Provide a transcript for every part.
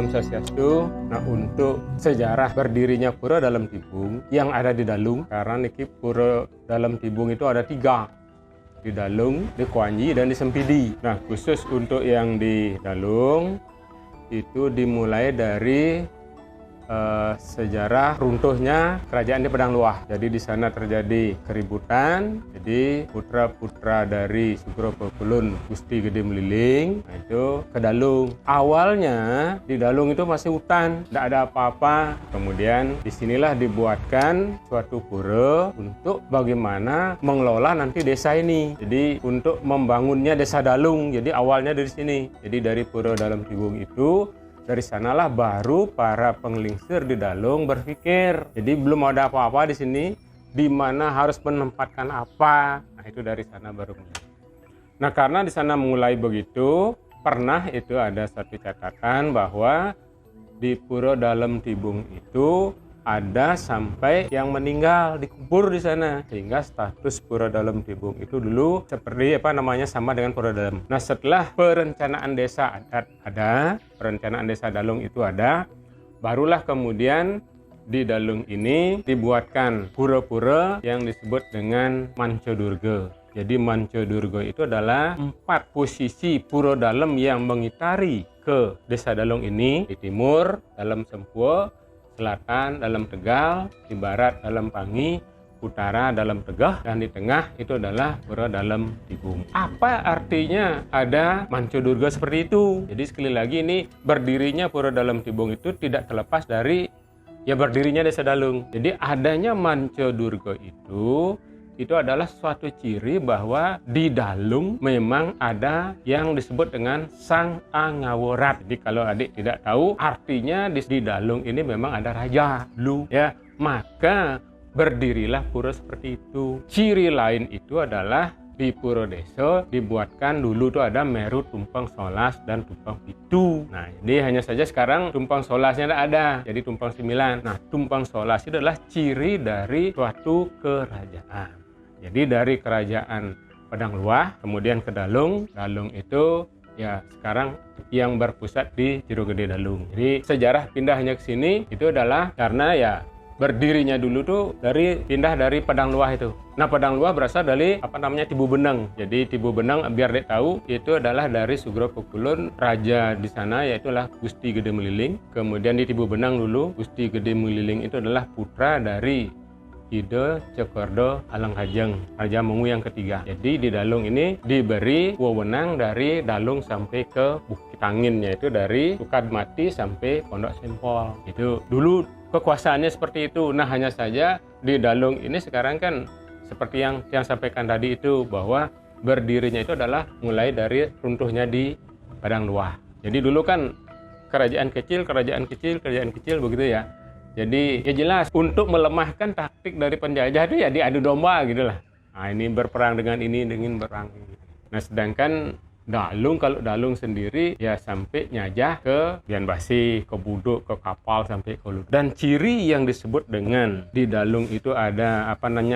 Salam Swastiastu. Nah, untuk sejarah berdirinya Pura Dalem Tibung yang ada di Dalung, karena niki Pura Dalem Tibung itu ada 3, di Dalung, di Kuanyi, dan di Sempidi. Nah, khusus untuk yang di Dalung itu dimulai dari sejarah runtuhnya kerajaan di Padang Luah. Jadi di sana terjadi keributan. Jadi putra-putra dari Sugro Pekulun Gusti Gede Meliling, nah itu ke Dalung. Awalnya di Dalung itu masih hutan, tidak ada apa-apa. Kemudian disinilah dibuatkan suatu pura untuk bagaimana mengelola nanti desa ini. Jadi untuk membangunnya desa Dalung. Jadi awalnya dari sini. Jadi dari Pura Dalem Tibung itu, dari sanalah baru para penglingsir di Dalung berpikir. Jadi belum ada apa-apa di sini, di mana harus menempatkan apa. Nah, itu dari sana baru mulai. Nah, karena di sana mulai begitu, pernah itu ada satu catatan bahwa di Pura Dalem Tibung itu ada sampai yang meninggal dikubur di sana, sehingga status Pura Dalem Tibung itu dulu seperti sama dengan Pura Dalem. Nah, setelah perencanaan desa adat ada, perencanaan desa Dalung itu ada, barulah kemudian di Dalung ini dibuatkan pura-pura yang disebut dengan Mancodurga. Jadi Mancodurga itu adalah 4 posisi Pura Dalem yang mengitari ke desa Dalung ini. Di timur Dalem Sempuo, selatan Dalem Tegal, di barat Dalem Pangi, utara Dalem Tegah, dan di tengah itu adalah Pura Dalem Tibung. Apa artinya ada Mancodurga seperti itu? Jadi sekali lagi ini berdirinya Pura Dalem Tibung itu tidak terlepas dari berdirinya desa Dalung. Jadi adanya Mancodurga itu adalah suatu ciri bahwa di Dalung memang ada yang disebut dengan Sang Angaworat. Jadi kalau adik tidak tahu, artinya di Dalung ini memang ada raja dulu, ya. Maka berdirilah pura seperti itu. Ciri lain itu adalah di Pura Desa dibuatkan dulu tuh ada Meru Tumpang Solas dan Tumpang Pitu. Nah, ini hanya saja sekarang Tumpang Solasnya tidak ada, jadi Tumpang 9. Nah, Tumpang Solas itu adalah ciri dari suatu kerajaan. Jadi dari kerajaan Padang Luah kemudian ke Dalung. Dalung itu ya sekarang yang berpusat di Jero Gede Dalung. Jadi sejarah pindahnya ke sini itu adalah karena ya berdirinya dulu tuh pindah dari Padang Luah itu. Nah, Padang Luah berasal dari Tibu Beneng. Jadi Tibu Beneng biar dek tahu itu adalah dari Sugro Pekulun, raja di sana yaitulah Gusti Gede Meliling. Kemudian di Tibu Beneng dulu Gusti Gede Meliling itu adalah putra dari Ide Cokordo Alanghajeng, Raja Mengu yang ketiga. Jadi di Dalung ini diberi wewenang dari Dalung sampai ke Bukit Angin, yaitu dari Sukadmati sampai Pondok Sempol. Itu dulu kekuasaannya seperti itu. Nah, hanya saja di Dalung ini sekarang kan seperti yang sampaikan tadi itu, bahwa berdirinya itu adalah mulai dari runtuhnya di Padang Luah. Jadi dulu kan kerajaan kecil begitu ya. Jadi ya jelas untuk melemahkan taktik dari penjajah itu ya diadu domba gitu lah. Nah, ini berperang dengan ini, dengan berperang ini. Nah, sedangkan Dalung, kalau Dalung sendiri ya sampai nyajah ke Bian Basi, ke Buduk, ke kapal sampai ke Lut. Dan ciri yang disebut dengan di Dalung itu ada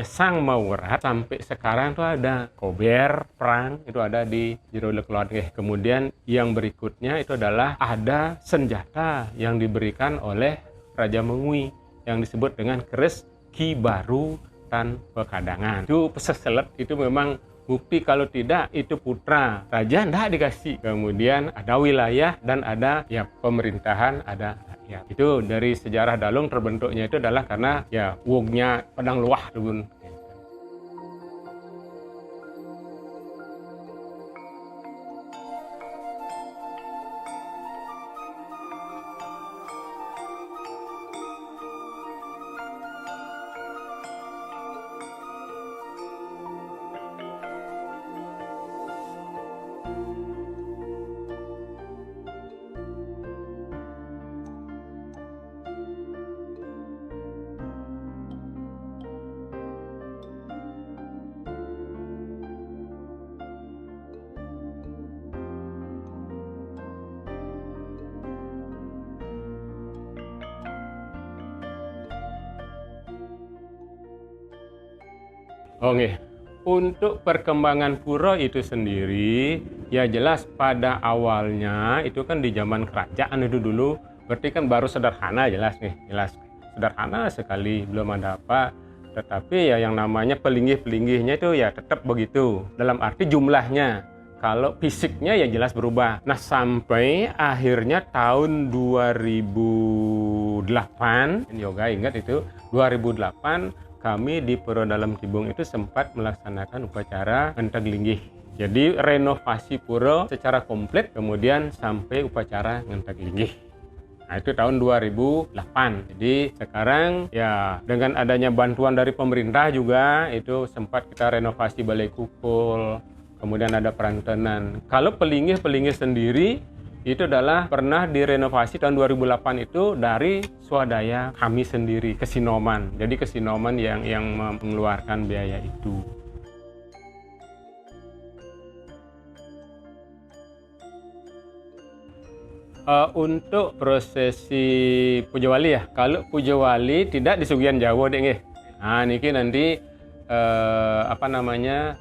Sang Mawerat, sampai sekarang itu ada kober perang itu ada di Jero Lekelon. Kemudian yang berikutnya itu adalah ada senjata yang diberikan oleh Raja Mengui yang disebut dengan keris Ki Baru Tan Pekadangan. Itu peseselet, itu memang bukti kalau tidak itu putra raja tidak dikasih. Kemudian ada wilayah dan ada ya pemerintahan, ada rakyat. Itu dari sejarah Dalung terbentuknya itu adalah karena ya wongnya Padang Luah turun. Oke, untuk perkembangan pura itu sendiri, ya jelas pada awalnya itu kan di zaman kerajaan itu dulu Berarti kan baru sederhana, jelas nih, jelas sederhana sekali, belum ada apa. Tetapi ya yang namanya pelinggih-pelinggihnya itu ya tetap begitu, dalam arti jumlahnya. Kalau fisiknya ya jelas berubah. Nah, sampai akhirnya tahun 2008, Yoga ingat itu, 2008 kami di Pura Dalam Tibung itu sempat melaksanakan upacara ngenteg linggih. Jadi renovasi pura secara komplit, kemudian sampai upacara ngenteg linggih. Nah, itu tahun 2008. Jadi sekarang ya dengan adanya bantuan dari pemerintah juga itu sempat kita renovasi Balai Kukul, kemudian ada perantenan. Kalau pelinggih sendiri itu adalah pernah direnovasi tahun 2008 itu dari swadaya kami sendiri, Kesinoman. Jadi Kesinoman yang mengeluarkan biaya itu. Untuk prosesi Puja Wali ya, kalau Puja Wali tidak di Sugian Jawa deh nggih. Nah niki nanti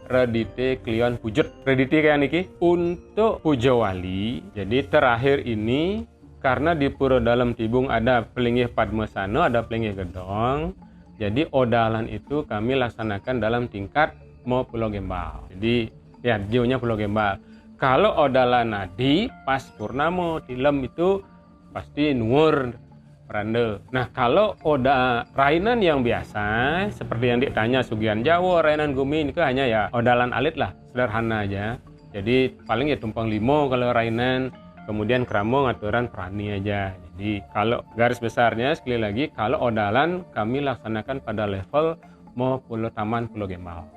Redite Klion Pujut. Redite kayak niki untuk Puja Wali. Jadi terakhir ini karena di Pura Dalam Tibung ada Pelinggih Padmasana, ada Pelinggih Gedong. Jadi odalan itu kami laksanakan dalam tingkat mau Pulau Gembal. Jadi ya jauhnya Pulau Gembal. Kalau odalan nadi pas purnamo tilem itu pasti nuwur rande. Nah, kalau oda rainan yang biasa seperti yang ditanya Sugian Jawa, rainan Gumi itu hanya ya odalan alit lah, sederhana aja. Jadi paling ya tumpang limo kalau rainan, kemudian kramo ngaturan prani aja. Jadi kalau garis besarnya sekali lagi kalau odalan kami laksanakan pada level mau Pulau Taman Pulau Gembal.